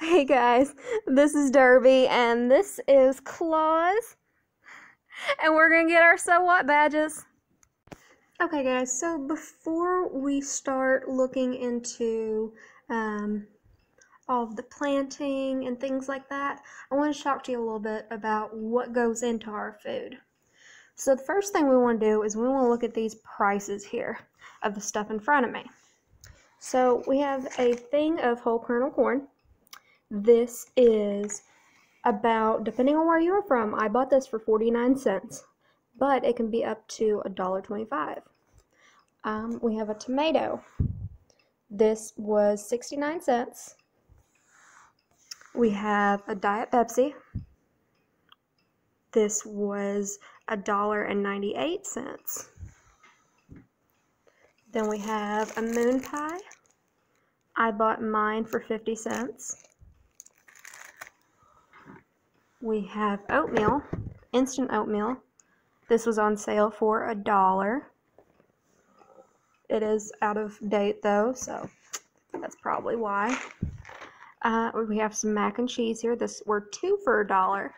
Hey guys, this is Derby and this is Claus, and we're gonna get our So What badges. Okay guys, so before we start looking into all of the planting and things like that, I want to talk to you a little bit about what goes into our food. So the first thing we want to do is we want to look at these prices here of the stuff in front of me. So we have a thing of whole kernel corn. This is about, depending on where you are from, I bought this for 49 cents, but it can be up to $1.25. We have a tomato. This was 69 cents. We have a Diet Pepsi. This was $1.98. Then we have a moon pie. I bought mine for 50 cents. We have oatmeal, instant oatmeal. This was on sale for $1. It is out of date though, so that's probably why. We have some mac and cheese here. This were 2 for $1.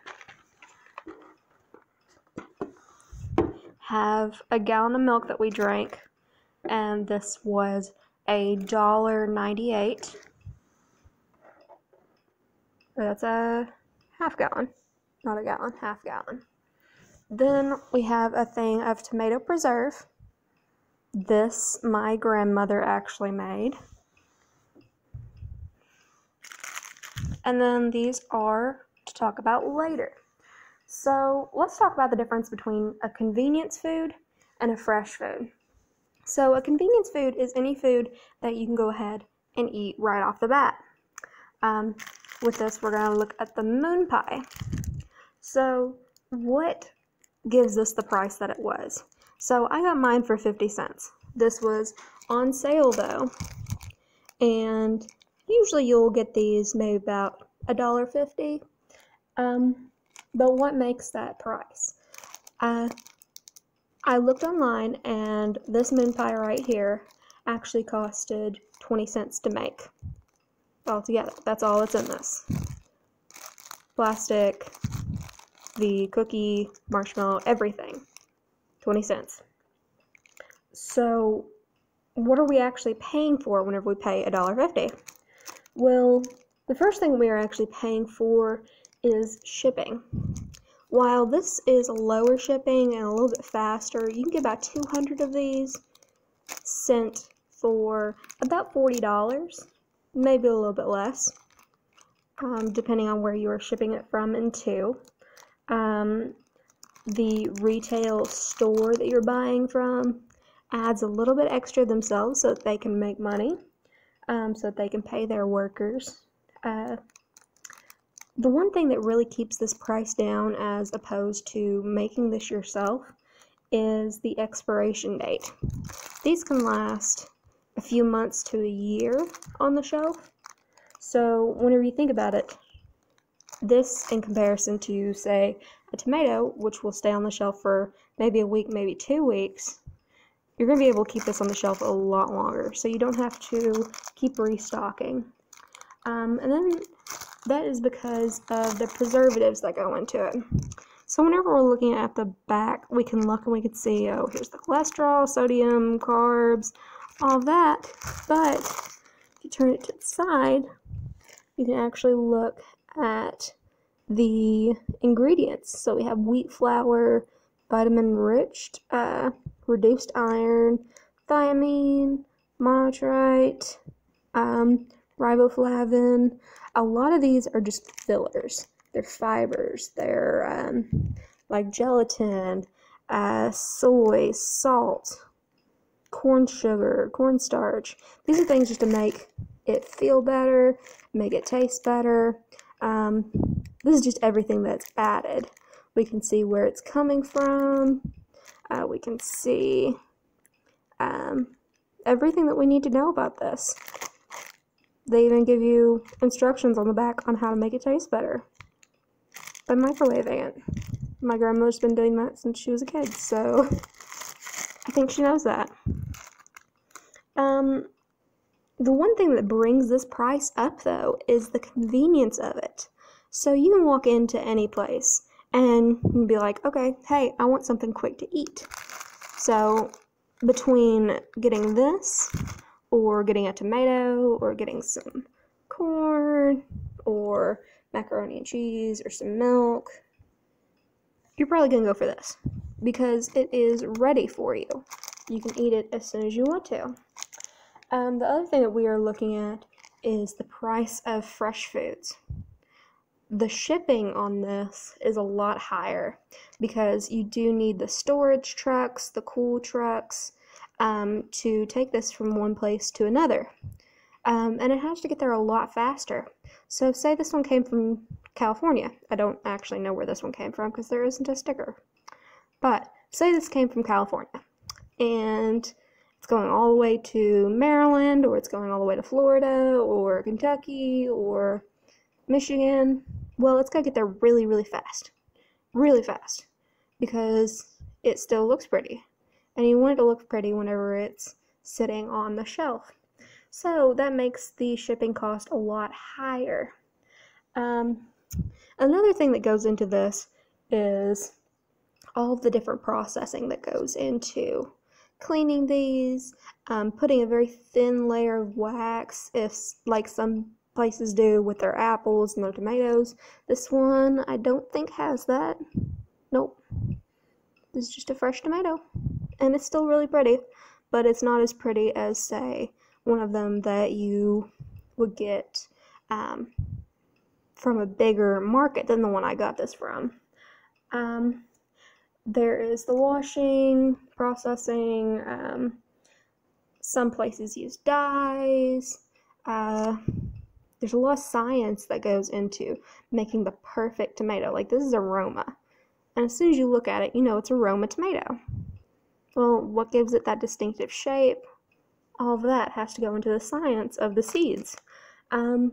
Have a gallon of milk that we drank, and this was $1.98. That's a half gallon, not a gallon, half gallon. Then we have a thing of tomato preserve. This my grandmother actually made. And then these are to talk about later. So let's talk about the difference between a convenience food and a fresh food. So a convenience food is any food that you can go ahead and eat right off the bat. With this, we're going to look at the moon pie. So what gives us the price that it was? So I got mine for 50 cents. This was on sale though, and usually you'll get these maybe about $1.50. But what makes that price? I looked online, and this moon pie right here actually costed 20 cents to make. Altogether, that's all that's in this. Plastic, the cookie, marshmallow, everything. 20 cents. So what are we actually paying for whenever we pay $1.50? Well, the first thing we are actually paying for is shipping. While this is lower shipping and a little bit faster, you can get about 200 of these sent for about $40. Maybe a little bit less, depending on where you are shipping it from and to. The retail store that you're buying from adds a little bit extra themselves so that they can make money, so that they can pay their workers. The one thing that really keeps this price down as opposed to making this yourself is the expiration date. These can last a few months to a year on the shelf. So whenever you think about it, this in comparison to, say, a tomato, which will stay on the shelf for maybe a week, maybe 2 weeks, you're going to be able to keep this on the shelf a lot longer, so you don't have to keep restocking. And then that is because of the preservatives that go into it. So whenever we're looking at the back, we can look and we can see, oh, here's the cholesterol, sodium, carbs, all that. But if you turn it to the side, you can actually look at the ingredients. So we have wheat flour, vitamin-rich, reduced iron, thiamine, monotrite, riboflavin. A lot of these are just fillers. They're fibers. They're like gelatin, soy, salt, corn sugar, cornstarch. These are things just to make it feel better, make it taste better. This is just everything that's added. We can see where it's coming from. We can see everything that we need to know about this. They even give you instructions on the back on how to make it taste better by microwaving it. My grandmother's been doing that since she was a kid, so I think she knows that. The one thing that brings this price up, though, is the convenience of it. So you can walk into any place and you can be like, okay, hey, I want something quick to eat. So between getting this or getting a tomato or getting some corn or macaroni and cheese or some milk, you're probably going to go for this because it is ready for you. You can eat it as soon as you want to. The other thing that we are looking at is the price of fresh foods. The shipping on this is a lot higher because you do need the storage trucks, the cool trucks, to take this from one place to another. And it has to get there a lot faster. So say this one came from California. I don't actually know where this one came from because there isn't a sticker. But say this came from California and it's going all the way to Maryland, or it's going all the way to Florida, or Kentucky, or Michigan. Well, it's got to get there really, really fast. Really fast. Because it still looks pretty. And you want it to look pretty whenever it's sitting on the shelf. So that makes the shipping cost a lot higher. Another thing that goes into this is all the different processing that goes into cleaning these, putting a very thin layer of wax, if like some places do with their apples and their tomatoes. This one I don't think has that. Nope. This is just a fresh tomato. And it's still really pretty, but it's not as pretty as, say, one of them that you would get from a bigger market than the one I got this from. There is the washing, processing, some places use dyes. There's a lot of science that goes into making the perfect tomato. Like, this is aroma. And as soon as you look at it, you know it's aroma tomato. Well, what gives it that distinctive shape? All of that has to go into the science of the seeds. And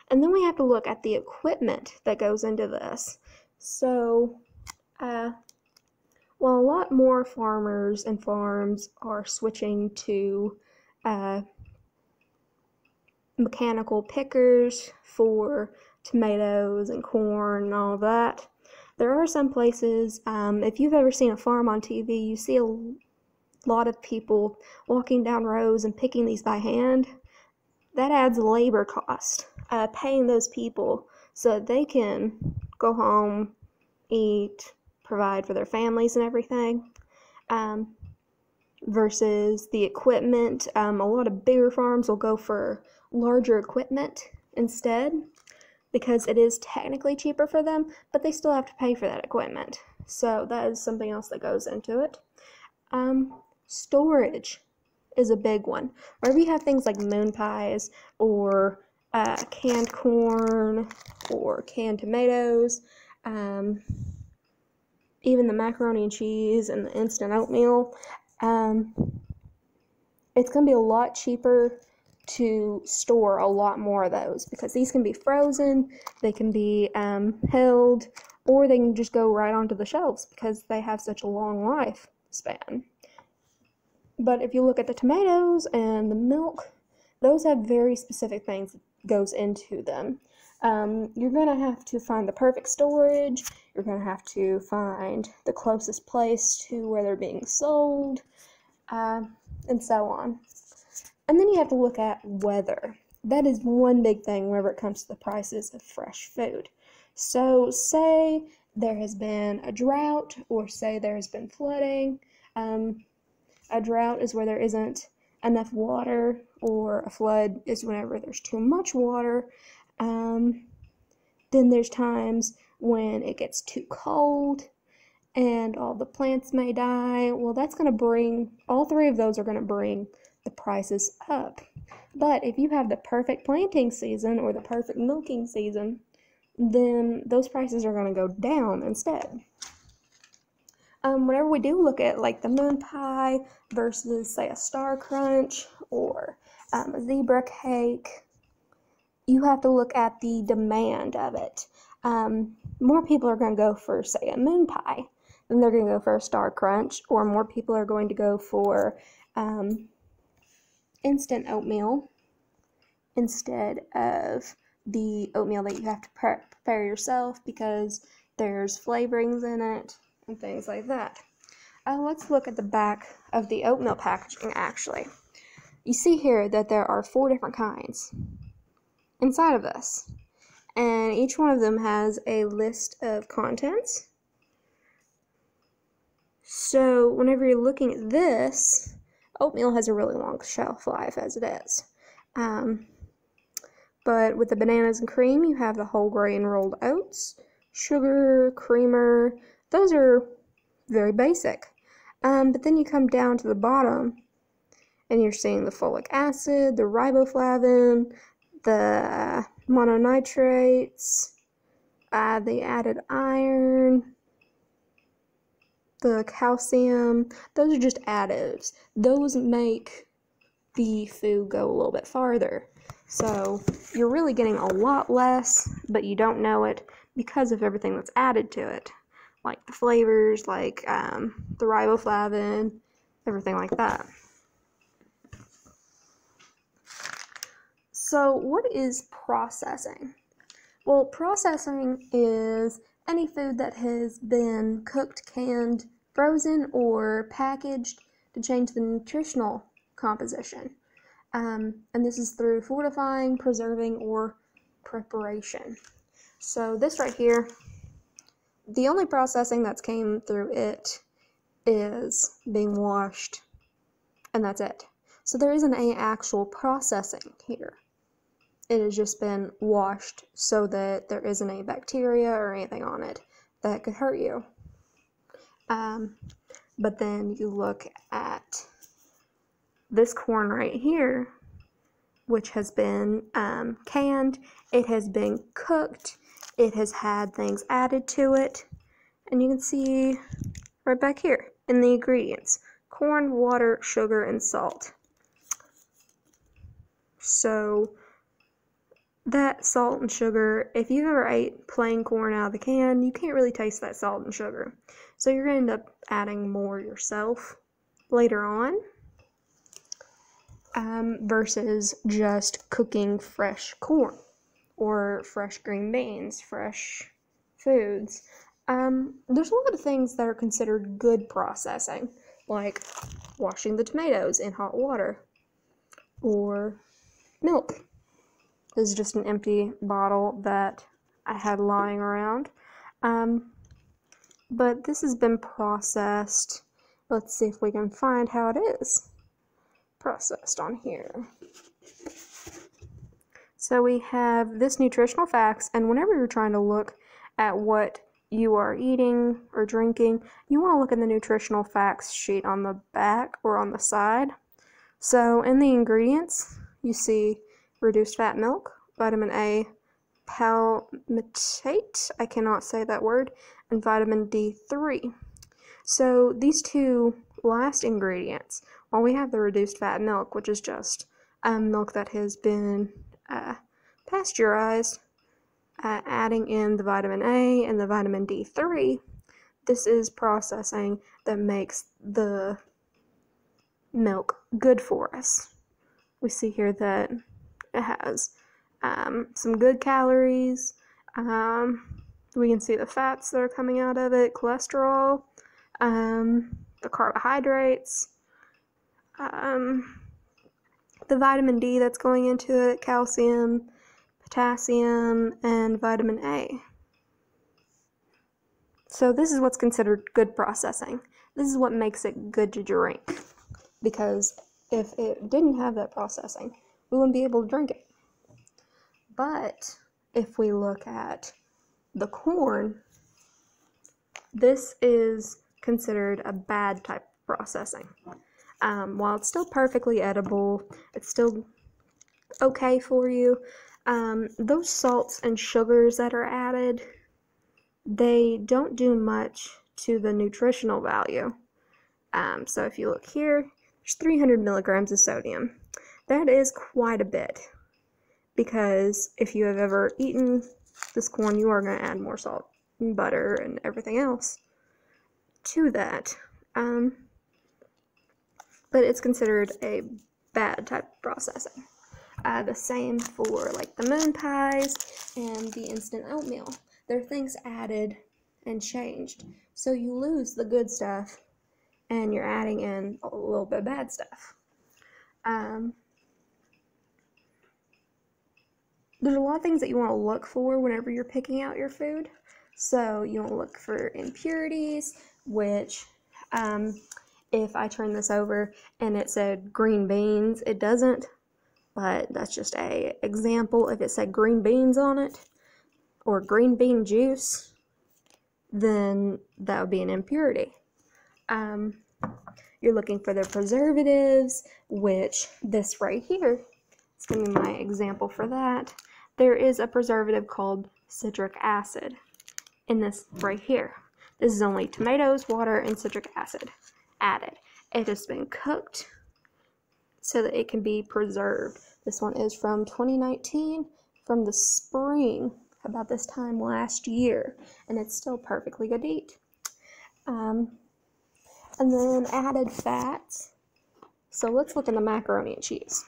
then we have to look at the equipment that goes into this. So, well, a lot more farmers and farms are switching to mechanical pickers for tomatoes and corn and all of that. There are some places, if you've ever seen a farm on TV, you see a lot of people walking down rows and picking these by hand. That adds labor cost, paying those people so that they can go home, eat, provide for their families and everything, versus the equipment. A lot of bigger farms will go for larger equipment instead because it is technically cheaper for them, but they still have to pay for that equipment. So that is something else that goes into it. Storage is a big one. Wherever you have things like moon pies or canned corn or canned tomatoes, even the macaroni and cheese and the instant oatmeal, it's going to be a lot cheaper to store a lot more of those because these can be frozen, they can be held, or they can just go right onto the shelves because they have such a long lifespan. But if you look at the tomatoes and the milk, those have very specific things that goes into them. You're going to have to find the perfect storage, you're going to have to find the closest place to where they're being sold, and so on. And then you have to look at weather. That is one big thing whenever it comes to the prices of fresh food. So say there has been a drought, or say there has been flooding. A drought is where there isn't enough water, or a flood is whenever there's too much water. Then there's times when it gets too cold and all the plants may die. Well, that's going to bring, all three of those are going to bring the prices up. But if you have the perfect planting season or the perfect milking season, then those prices are going to go down instead. Whenever we do look at like the moon pie versus say a star crunch or a zebra cake, you have to look at the demand of it. More people are going to go for say a moon pie than they're going to go for a star crunch, or more people are going to go for instant oatmeal instead of the oatmeal that you have to prepare yourself because there's flavorings in it and things like that. Let's look at the back of the oatmeal packaging actually. You see here that there are 4 different kinds inside of this, and each one of them has a list of contents. So whenever you're looking at this, oatmeal has a really long shelf life as it is. But with the bananas and cream, you have the whole grain rolled oats, sugar, creamer. Those are very basic. But then you come down to the bottom, and you're seeing the folic acid, the riboflavin, the mononitrates, the added iron, the calcium. Those are just additives. Those make the food go a little bit farther. So you're really getting a lot less, but you don't know it because of everything that's added to it, like the flavors, like the riboflavin, everything like that. So what is processing? Well, processing is any food that has been cooked, canned, frozen, or packaged to change the nutritional composition. And this is through fortifying, preserving, or preparation. So this right here, the only processing that's came through it is being washed, and that's it. So there isn't any actual processing here. It has just been washed so that there isn't any bacteria or anything on it that could hurt you. But then you look at this corn right here, which has been canned, it has been cooked, it has had things added to it, and you can see right back here in the ingredients: corn, water, sugar, and salt. So that salt and sugar, if you've ever ate plain corn out of the can, you can't really taste that salt and sugar. So you're going to end up adding more yourself later on, versus just cooking fresh corn or fresh green beans, fresh foods. There's a lot of things that are considered good processing, like washing the tomatoes in hot water, or milk. This is just an empty bottle that I had lying around. But this has been processed. Let's see if we can find how it is processed on here. So we have this Nutritional Facts, and whenever you're trying to look at what you are eating or drinking, you want to look at the Nutritional Facts sheet on the back or on the side. So in the ingredients, you see reduced fat milk, vitamin A, palmitate, I cannot say that word, and vitamin D3. So these two last ingredients, while we have the reduced fat milk, which is just milk that has been pasteurized, adding in the vitamin A and the vitamin D3, this is processing that makes the milk good for us. We see here that it has some good calories. We can see the fats that are coming out of it, cholesterol, the carbohydrates, the vitamin D that's going into it, calcium, potassium, and vitamin A. So this is what's considered good processing. This is what makes it good to drink, because if it didn't have that processing, we wouldn't be able to drink it. But if we look at the corn, this is considered a bad type of processing. While it's still perfectly edible, it's still okay for you, those salts and sugars that are added, they don't do much to the nutritional value. So if you look here, there's 300 milligrams of sodium. That is quite a bit, because if you have ever eaten this corn, you are going to add more salt and butter and everything else to that. But it's considered a bad type of processing. The same for like the moon pies and the instant oatmeal. There are things added and changed. So you lose the good stuff and you're adding in a little bit of bad stuff. There's a lot of things that you want to look for whenever you're picking out your food. So you want to look for impurities, which if I turn this over and it said green beans, it doesn't, but that's just an example. If it said green beans on it or green bean juice, then that would be an impurity. You're looking for the preservatives, which this right here is going to be my example for that. There is a preservative called citric acid in this right here. This is only tomatoes, water, and citric acid added. It has been cooked so that it can be preserved. This one is from 2019, from the spring, about this time last year, and it's still perfectly good to eat. And then added fats. So let's look at the macaroni and cheese.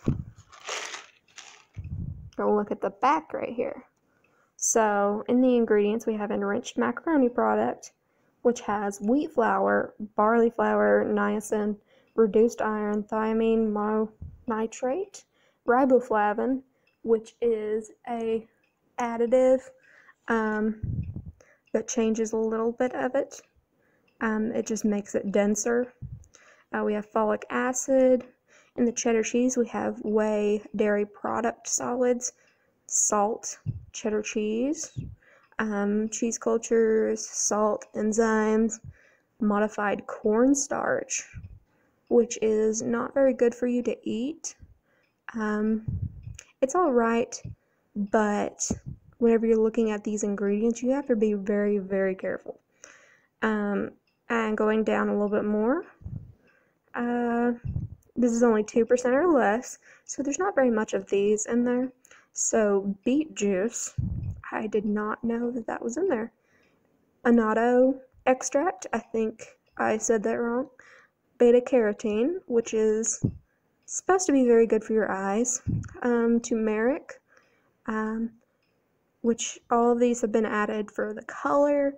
We'll look at the back right here. So in the ingredients, we have enriched macaroni product, which has wheat flour, barley flour, niacin, reduced iron, thiamine mononitrate, riboflavin, which is a additive that changes a little bit of it. It just makes it denser. We have folic acid. In the cheddar cheese, we have whey, dairy product solids, salt, cheddar cheese, cheese cultures, salt, enzymes, modified cornstarch, which is not very good for you to eat. It's all right, but whenever you're looking at these ingredients, you have to be very, very careful. And going down a little bit more, this is only 2% or less, so there's not very much of these in there. So beet juice, I did not know that that was in there. Annatto extract, I think I said that wrong. Beta carotene, which is supposed to be very good for your eyes. Turmeric, which all of these have been added for the color.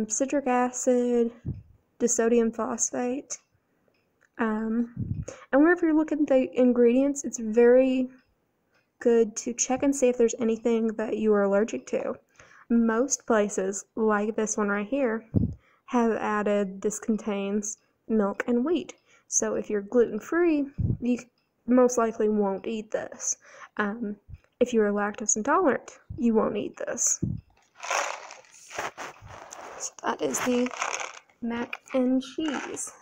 Citric acid, disodium phosphate. And whenever you're looking at the ingredients, it's very good to check and see if there's anything that you are allergic to. Most places, like this one right here, have added this contains milk and wheat. So if you're gluten-free, you most likely won't eat this. If you're lactose intolerant, you won't eat this. So that is the mac and cheese.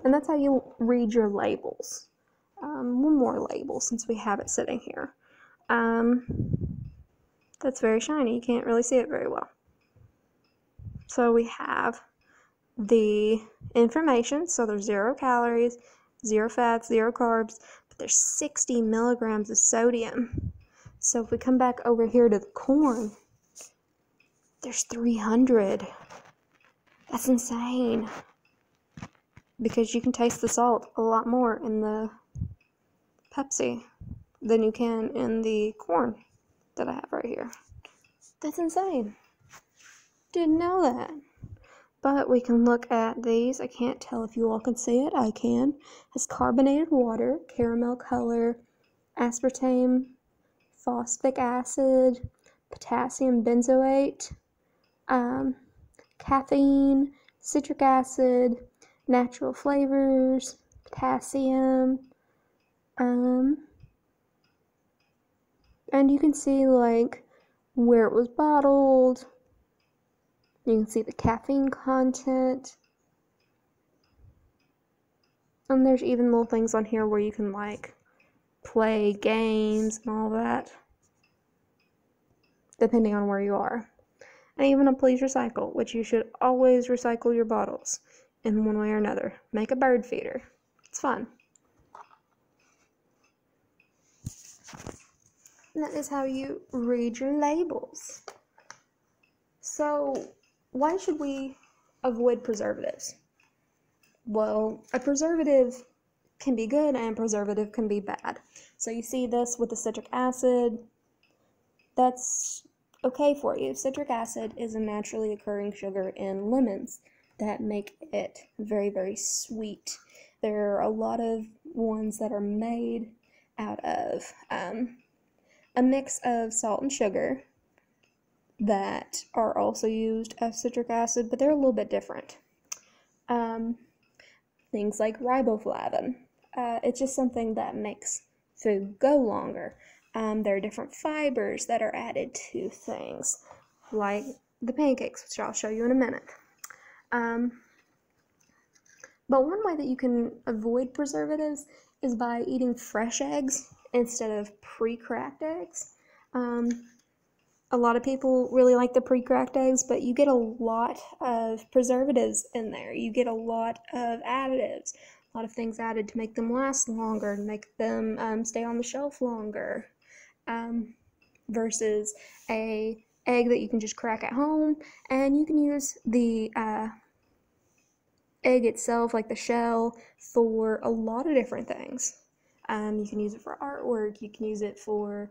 And that's how you read your labels. One more label since we have it sitting here. That's very shiny. You can't really see it very well. So we have the information. So there's 0 calories, 0 fats, 0 carbs, but there's 60 milligrams of sodium. So if we come back over here to the corn, there's 300. That's insane. Because you can taste the salt a lot more in the Pepsi than you can in the corn that I have right here. That's insane. Didn't know that. But we can look at these. I can't tell if you all can see it. I can. It's carbonated water, caramel color, aspartame, phosphoric acid, potassium benzoate, caffeine, citric acid, natural flavors, potassium, and you can see like where it was bottled. You can see the caffeine content, and there's even little things on here where you can like play games and all that, depending on where you are. And even a please recycle, which you should always recycle your bottles in one way or another. Make a bird feeder. It's fun. And that is how you read your labels. So, why should we avoid preservatives? Well, a preservative can be good and a preservative can be bad. So you see this with the citric acid, that's okay for you. Citric acid is a naturally occurring sugar in lemons that make it very, very sweet. There are a lot of ones that are made out of a mix of salt and sugar that are also used as citric acid, but they're a little bit different. Things like riboflavin. It's just something that makes food go longer. There are different fibers that are added to things, like the pancakes, which I'll show you in a minute. But one way that you can avoid preservatives is by eating fresh eggs instead of pre-cracked eggs. A lot of people really like the pre-cracked eggs, but you get a lot of preservatives in there. You get a lot of additives, a lot of things added to make them last longer, to make them stay on the shelf longer, versus a egg that you can just crack at home, and you can use the egg itself, like the shell, for a lot of different things. You can use it for artwork, you can use it for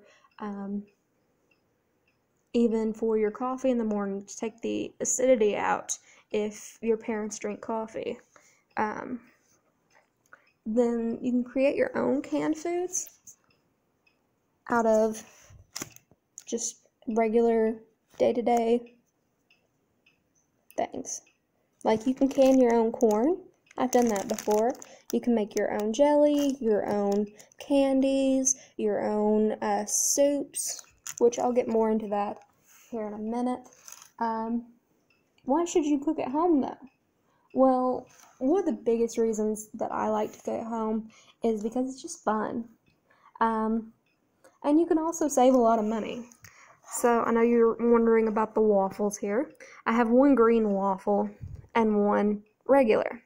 even for your coffee in the morning to take the acidity out if your parents drink coffee. Then you can create your own canned foods out of just regular day-to-day things. Like you can can your own corn. I've done that before. You can make your own jelly, your own candies, your own soups, which I'll get more into that here in a minute. Why should you cook at home though? Well, one of the biggest reasons that I like to cook at home is because it's just fun. And you can also save a lot of money. So I know you're wondering about the waffles here. I have one green waffle and one regular.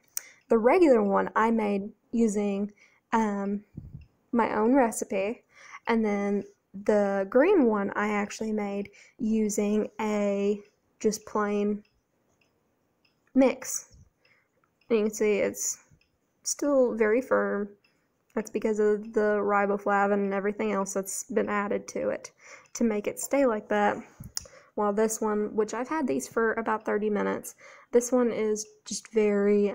The regular one I made using my own recipe, and then the green one I actually made using a just plain mix. And you can see it's still very firm. That's because of the riboflavin and everything else that's been added to it to make it stay like that. While this one, which I've had these for about 30 minutes, this one is just very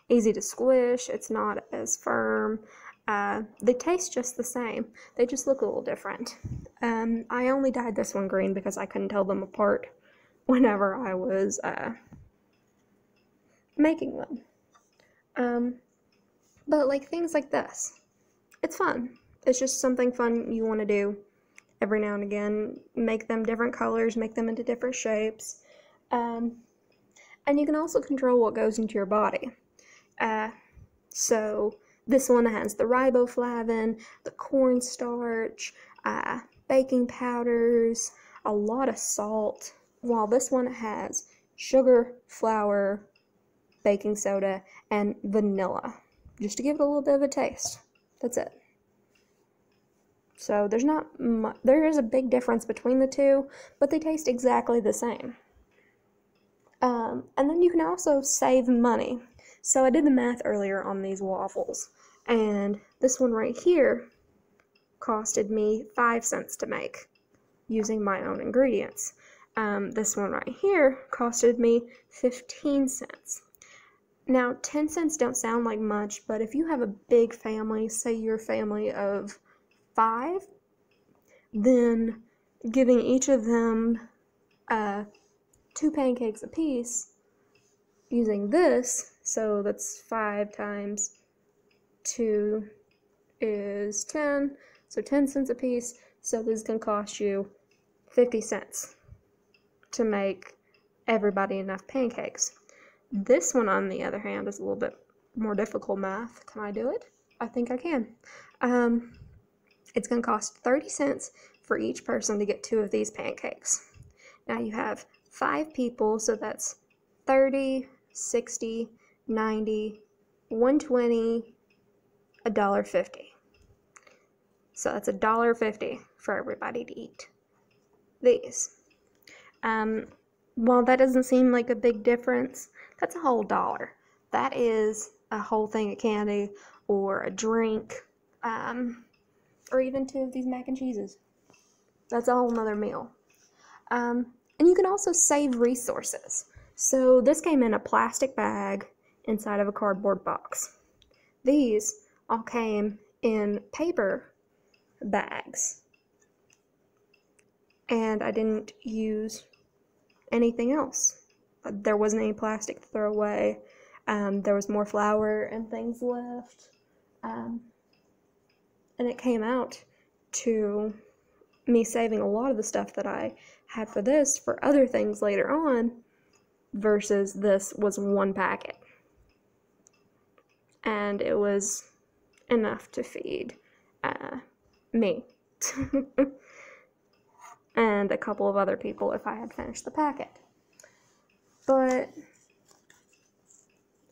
easy to squish. It's not as firm. They taste just the same. They just look a little different. I only dyed this one green because I couldn't tell them apart whenever I was making them. But like things like this, it's fun. It's just something fun you want to do every now and again. Make them different colors, make them into different shapes. And you can also control what goes into your body. So this one has the riboflavin, the cornstarch, baking powders, a lot of salt, while this one has sugar, flour, baking soda, and vanilla, just to give it a little bit of a taste. That's it. So there is a big difference between the two, but they taste exactly the same. And then you can also save money. So I did the math earlier on these waffles, and this one right here costed me 5 cents to make using my own ingredients. This one right here costed me 15 cents. Now, 10 cents don't sound like much, but if you have a big family, say you're a family of 5, then giving each of them 2 pancakes apiece using this, so that's 5 times 2 is 10, so 10 cents a piece, so this can cost you 50 cents to make everybody enough pancakes. This one, on the other hand, is a little bit more difficult math. Can I do it? I think I can. It's going to cost 30 cents for each person to get 2 of these pancakes. Now you have 5 people, so that's 30, 60, 90, 120, $1.50. So that's $1.50 for everybody to eat these. While that doesn't seem like a big difference, that's a whole $1. That is a whole thing of candy or a drink or even 2 of these mac and cheeses. That's a whole nother meal. And you can also save resources. So this came in a plastic bag inside of a cardboard box. These all came in paper bags. And I didn't use anything else. There wasn't any plastic to throw away. There was more flour and things left. And it came out to me saving a lot of the stuff that I had for this for other things later on, versus this was 1 packet. And it was enough to feed me and a couple of other people if I had finished the packet. But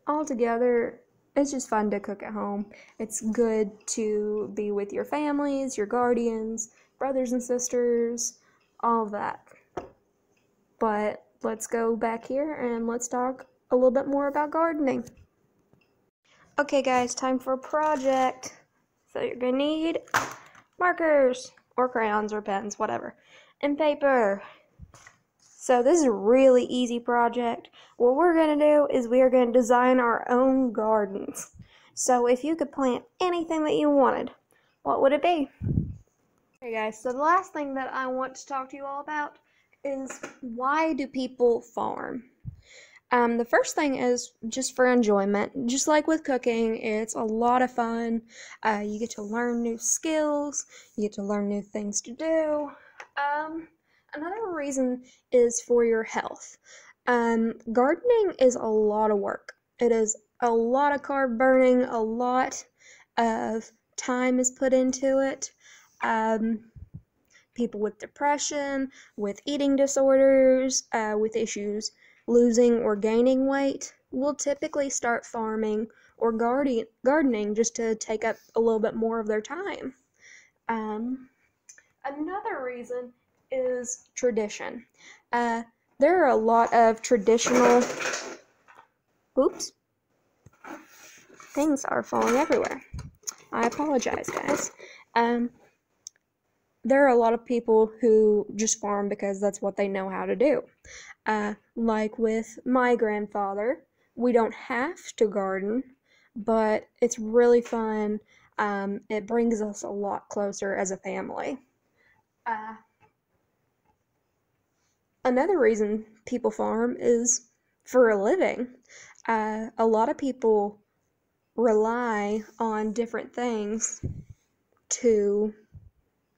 altogether, it's just fun to cook at home. It's good to be with your families, your guardians, brothers and sisters, all of that. But let's go back here and let's talk a little bit more about gardening. Okay guys, time for a project. So you're gonna need markers or crayons or pens, whatever, and paper. So this is a really easy project. What we're going to do is we are going to design our own gardens. So if you could plant anything that you wanted, what would it be? Okay guys, so the last thing that I want to talk to you all about is, why do people farm? The first thing is just for enjoyment. Just like with cooking, it's a lot of fun. You get to learn new skills, you get to learn new things to do. Another reason is for your health. Gardening is a lot of work. It is a lot of carb burning, a lot of time is put into it. People with depression, with eating disorders, with issues losing or gaining weight will typically start farming or gardening just to take up a little bit more of their time. Another reason is tradition. There are a lot of traditional, oops, things are falling everywhere. I apologize, guys. There are a lot of people who just farm because that's what they know how to do. Like with my grandfather, we don't have to garden, but it's really fun. It brings us a lot closer as a family. Another reason people farm is for a living. A lot of people rely on different things to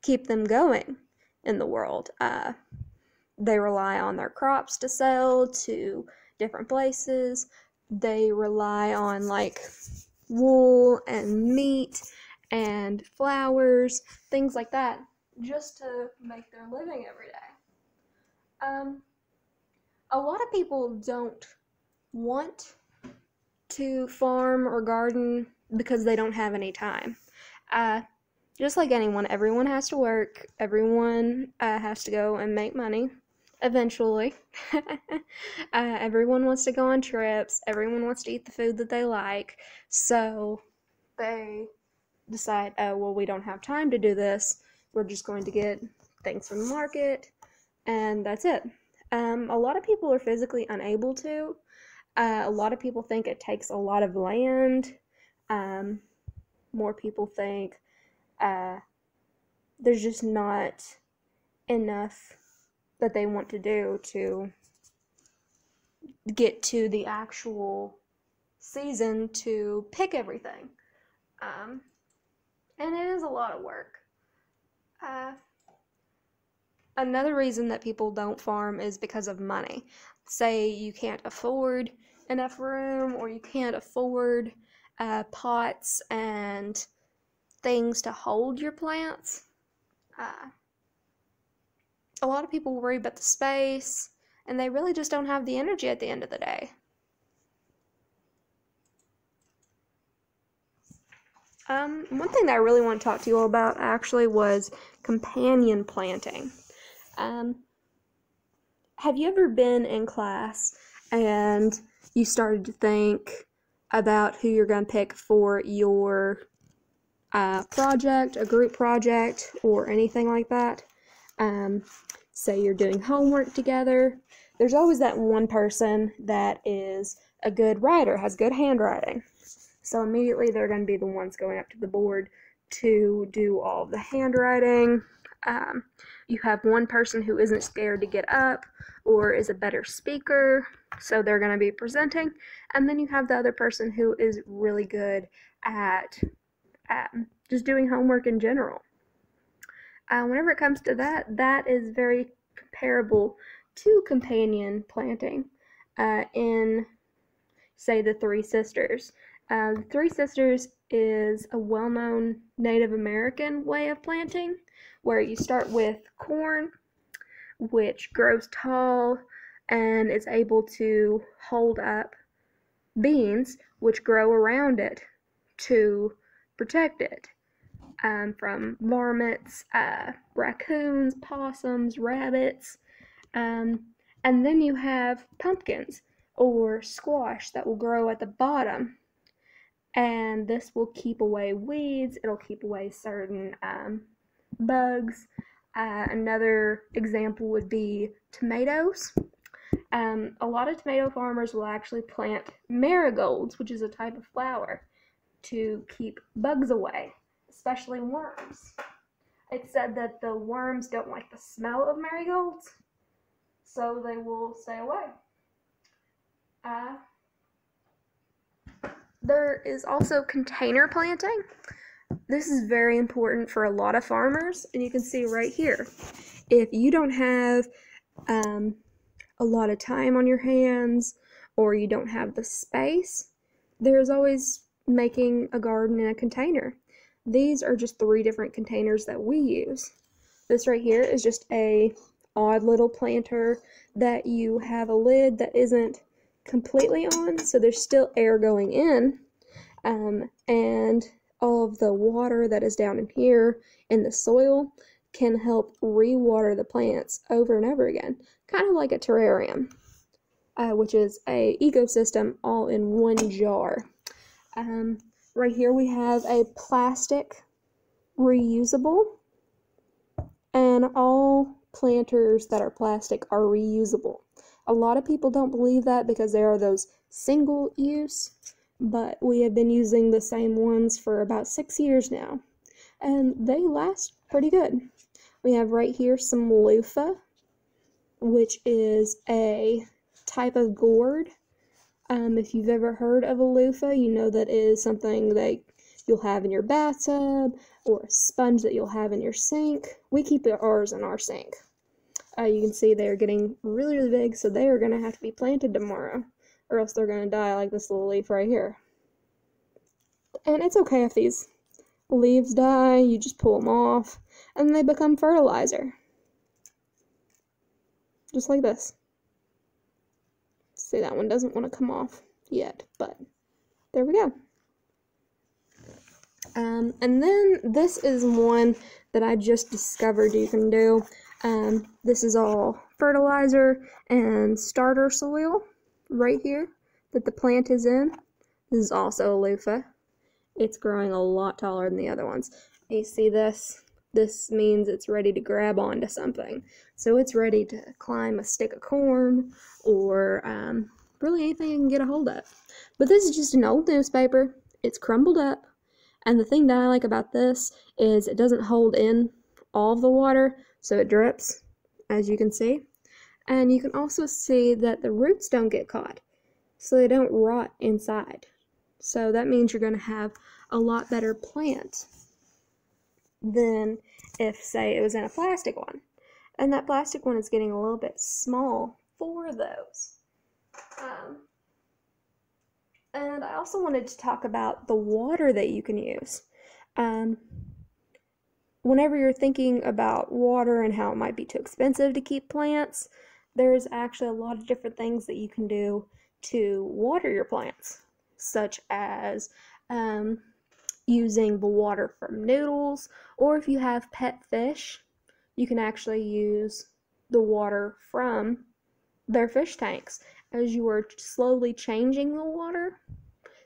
keep them going in the world. They rely on their crops to sell to different places. They rely on like wool and meat and flowers, things like that, just to make their living every day. A lot of people don't want to farm or garden because they don't have any time. Just like anyone, everyone has to work, everyone has to go and make money eventually. Everyone wants to go on trips, everyone wants to eat the food that they like, so they decide, oh, well, we don't have time to do this, we're just going to get things from the market, and that's it. A lot of people are physically unable to. A lot of people think it takes a lot of land. More people think there's just not enough that they want to do to get to the actual season to pick everything. And it is a lot of work. Another reason that people don't farm is because of money. Say you can't afford enough room, or you can't afford pots and things to hold your plants. A lot of people worry about the space, and they really just don't have the energy at the end of the day. One thing that I really want to talk to you all about actually was companion planting. Have you ever been in class and you started to think about who you're going to pick for your project, a group project, or anything like that. Say you're doing homework together, there's always that one person that is a good writer, has good handwriting. So immediately they're going to be the ones going up to the board to do all of the handwriting. You have one person who isn't scared to get up or is a better speaker, so they're going to be presenting. And then you have the other person who is really good at just doing homework in general. Whenever it comes to that, that is very comparable to companion planting in, say, the Three Sisters. The Three Sisters is a well-known Native American way of planting, where you start with corn, which grows tall and is able to hold up beans, which grow around it to protect it from varmints, raccoons, possums, rabbits. And then you have pumpkins or squash that will grow at the bottom. And this will keep away weeds, it'll keep away certain bugs. Another example would be tomatoes. A lot of tomato farmers will actually plant marigolds, which is a type of flower, to keep bugs away, especially worms. It's said that the worms don't like the smell of marigolds, so they will stay away. There is also container planting. This is very important for a lot of farmers, and you can see right here. If you don't have a lot of time on your hands, or you don't have the space, there's always making a garden in a container. These are just 3 different containers that we use. This right here is just a odd little planter that you have a lid that isn't completely on, so there's still air going in, and all of the water that is down in here in the soil can help re-water the plants over and over again, kind of like a terrarium, which is a ecosystem all in one jar. Right here we have a plastic reusable, and all planters that are plastic are reusable. A lot of people don't believe that because there are those single use, but we have been using the same ones for about 6 years now, and they last pretty good. We have right here some loofah, which is a type of gourd. If you've ever heard of a loofah, you know that is something that you'll have in your bathtub, or a sponge that you'll have in your sink. We keep ours in our sink. You can see they're getting really, really big, so they are going to have to be planted tomorrow, or else they're going to die like this little leaf right here. And it's okay if these leaves die, you just pull them off, and they become fertilizer. Just like this. See, that one doesn't want to come off yet, but there we go. And then this is one that I just discovered you can do. This is all fertilizer and starter soil right here that the plant is in. This is also a loofah. It's growing a lot taller than the other ones. You see this? This means it's ready to grab onto something. So it's ready to climb a stick of corn or really anything you can get a hold of. But this is just an old newspaper. It's crumbled up. And the thing that I like about this is it doesn't hold in all of the water, so it drips, as you can see. And you can also see that the roots don't get caught, so they don't rot inside. So that means you're going to have a lot better plant than if, say, it was in a plastic one. And that plastic one is getting a little bit small for those. And I also wanted to talk about the water that you can use. Whenever you're thinking about water and how it might be too expensive to keep plants, there's actually a lot of different things that you can do to water your plants, such as using the water from noodles, or if you have pet fish, you can actually use the water from their fish tanks as you are slowly changing the water.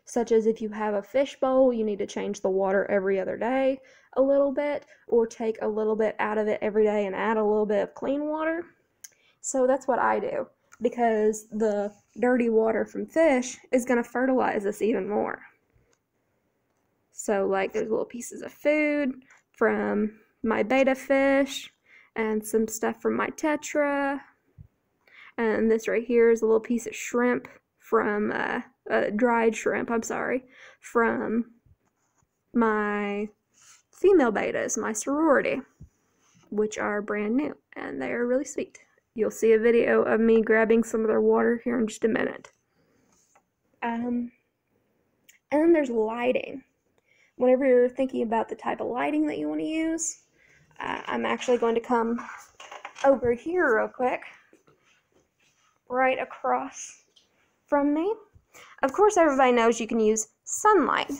such as if you have a fish bowl, you need to change the water every other day a little bit, or take a little bit out of it every day and add a little bit of clean water. So that's what I do, because the dirty water from fish is going to fertilize this even more. So like there's little pieces of food from my betta fish and some stuff from my tetra. And this right here is a little piece of shrimp from, dried shrimp, from my female bettas, my sorority, which are brand new, and they are really sweet. You'll see a video of me grabbing some of their water here in just a minute. And then there's lighting. Whenever you're thinking about the type of lighting that you want to use, I'm actually going to come over here real quick, right across from me. Of course, everybody knows you can use sunlight,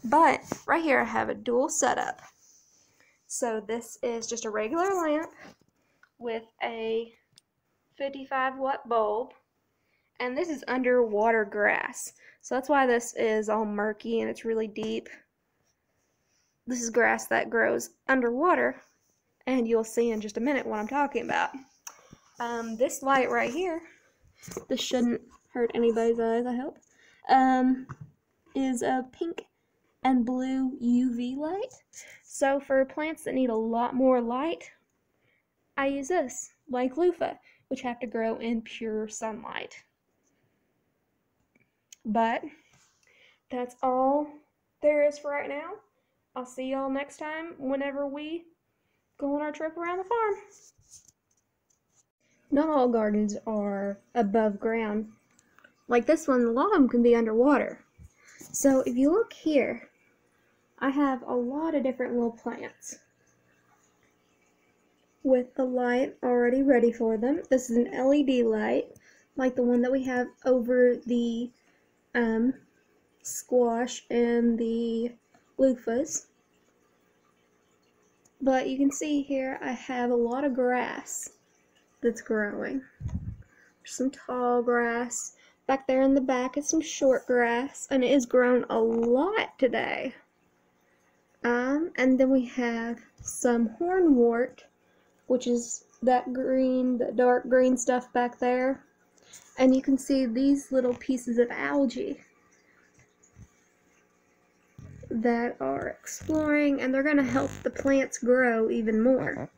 but right here I have a dual setup. So this is just a regular lamp with a 55-watt bulb, and this is underwater grass. So that's why this is all murky and it's really deep. This is grass that grows underwater, and you'll see in just a minute what I'm talking about. This light right here, this shouldn't hurt anybody's eyes, I hope, is a pink and blue UV light. So for plants that need a lot more light, I use this, like Loofah, which have to grow in pure sunlight. But that's all there is for right now. I'll see y'all next time whenever we go on our trip around the farm. Not all gardens are above ground. Like this one, a lot of them can be underwater. So if you look here, I have a lot of different little plants with the light already ready for them. This is an LED light, like the one that we have over the squash and the loofahs. But you can see here I have a lot of grass that's growing. There's some tall grass. Back there in the back is some short grass, and it has grown a lot today. And then we have some hornwort, which is that green, the dark green stuff back there. And you can see these little pieces of algae that are exploring, and they're going to help the plants grow even more.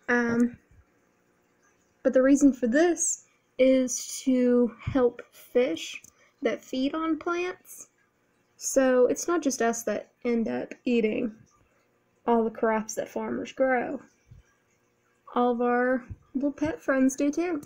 But the reason for this is to help fish that feed on plants. So it's not just us that end up eating all the crops that farmers grow. All of our little pet friends do too.